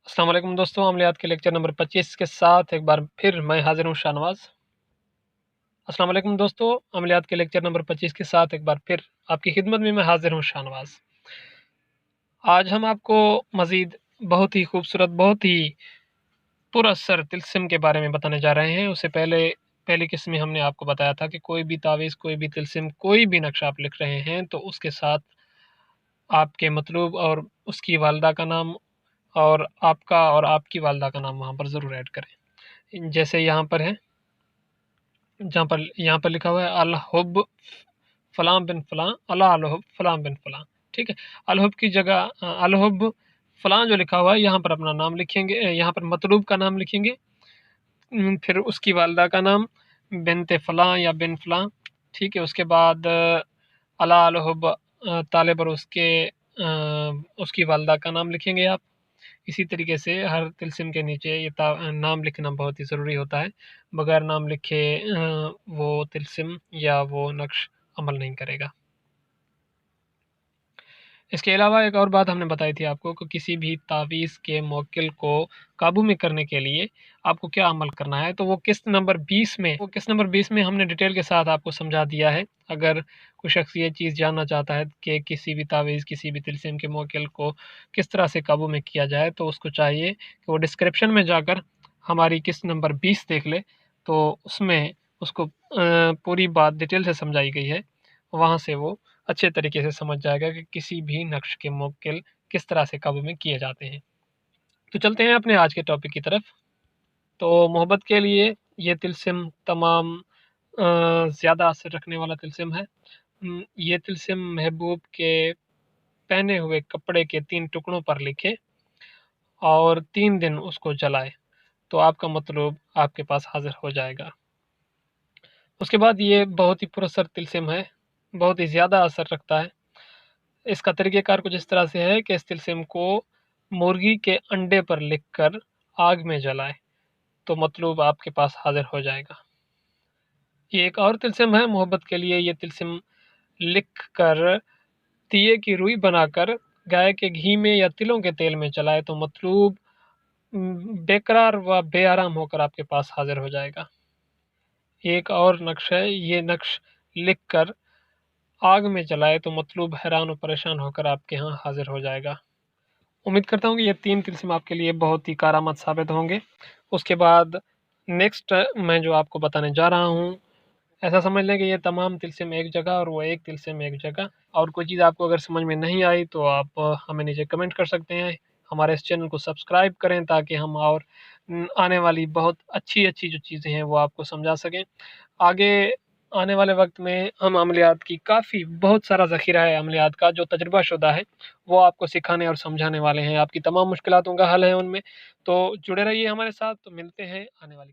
अस्सलाम वालेकुम दोस्तों, अमलियात के लेक्चर नंबर 25 के साथ एक बार फिर मैं हाजिर हूँ शाहनवाज। अस्सलाम वालेकुम दोस्तों, अमलियात के लेक्चर नंबर 25 के साथ एक बार फिर आपकी खिदमत में मैं हाजिर हूँ शाहनवाज। आज हम आपको मज़ीद बहुत ही खूबसूरत, बहुत ही पुरअसर तिल्स्म के बारे में बताने जा रहे हैं। उससे पहली किस्म में हमने आपको बताया था कि कोई भी तावीज़, कोई भी तिल्स्म, कोई भी नक्शा आप लिख रहे हैं तो उसके साथ आपके मतलूब और उसकी वालदा का नाम और आपका और आपकी वालदा का नाम वहाँ पर ज़रूर ऐड करें। जैसे यहाँ पर है, यहाँ पर लिखा हुआ है अल हुब फलां बिन फलां, अला अल हुब फलां बिन फलां। ठीक है, अल हुब की जगह अल हुब फलां जो लिखा हुआ है यहाँ पर अपना नाम लिखेंगे, यहाँ पर मतलूब का नाम लिखेंगे, फिर उसकी वालदा का नाम बिनते फलां या बिन फलां। ठीक है, उसके बाद अला अल हुब तालिब और उसकी वालदा का नाम लिखेंगे आप। इसी तरीके से हर तिल्स्म के नीचे ये नाम लिखना बहुत ही ज़रूरी होता है। बगैर नाम लिखे वो तिल्स्म या वो नक्श अमल नहीं करेगा। इसके अलावा एक और बात हमने बताई थी आपको कि किसी भी तावीज़ के मौक्किल को काबू में करने के लिए आपको क्या अमल करना है, तो वो किस्त नंबर 20 में हमने डिटेल के साथ आपको समझा दिया है। अगर कोई शख्स ये चीज़ जानना चाहता है कि किसी भी तावीज़, किसी भी तिल्स्म के मौक्किल को किस तरह से काबू में किया जाए, तो उसको चाहिए कि वो डिस्क्रिप्शन में जाकर हमारी किस्त नंबर 20 देख ले, तो उसमें उसको पूरी बात डिटेल से समझाई गई है। वहाँ से वो अच्छे तरीके से समझ जाएगा कि किसी भी नक्श के मौक्किल किस तरह से काबू में किए जाते हैं। तो चलते हैं अपने आज के टॉपिक की तरफ। तो मोहब्बत के लिए ये तिल्स्म तमाम ज़्यादा असर रखने वाला तिल्स्म है। ये तिल्स्म महबूब के पहने हुए कपड़े के 3 टुकड़ों पर लिखे और 3 दिन उसको जलाए, तो आपका मतलूब आपके पास हाज़िर हो जाएगा। उसके बाद ये बहुत ही पुरअसर तिल्स्म है, बहुत ही ज़्यादा असर रखता है। इसका तरीक़ेकार कुछ इस तरह से है कि इस तिल्स्म को मुर्गी के अंडे पर लिखकर आग में जलाएँ, तो मतलूब आपके पास हाज़िर हो जाएगा। ये एक और तिल्स्म है मोहब्बत के लिए, ये तिल्स्म लिख कर दिए की रुई बनाकर गाय के घी में या तिलों के तेल में जलाए, तो मतलूब बेकरार व बेआराम होकर आपके पास हाज़िर हो जाएगा। एक और नक्श है, ये नक्श लिख कर आग में जलाए, तो मतलूब हैरान और परेशान होकर आपके यहाँ हाज़िर हो जाएगा। उम्मीद करता हूँ कि ये 3 तिल्स्म आपके लिए बहुत ही कारआमद साबित होंगे। उसके बाद नेक्स्ट मैं जो आपको बताने जा रहा हूँ, ऐसा समझ लें कि ये तमाम तिल्स्म एक जगह और वो एक तिल्स्म एक जगह। और कोई चीज़ आपको अगर समझ में नहीं आई तो आप हमें नीचे कमेंट कर सकते हैं। हमारे इस चैनल को सब्सक्राइब करें ताकि हम और आने वाली बहुत अच्छी जो चीज़ें हैं वो आपको समझा सकें। आगे आने वाले वक्त में हम अमलियात की बहुत सारा ज़ख़ीरा है अमलियात का जो तजुर्बाशुदा है, वो आपको सिखाने और समझाने वाले हैं। आपकी तमाम मुश्किलातों का हल है उनमें। तो जुड़े रहिए हमारे साथ, तो मिलते हैं आने वाली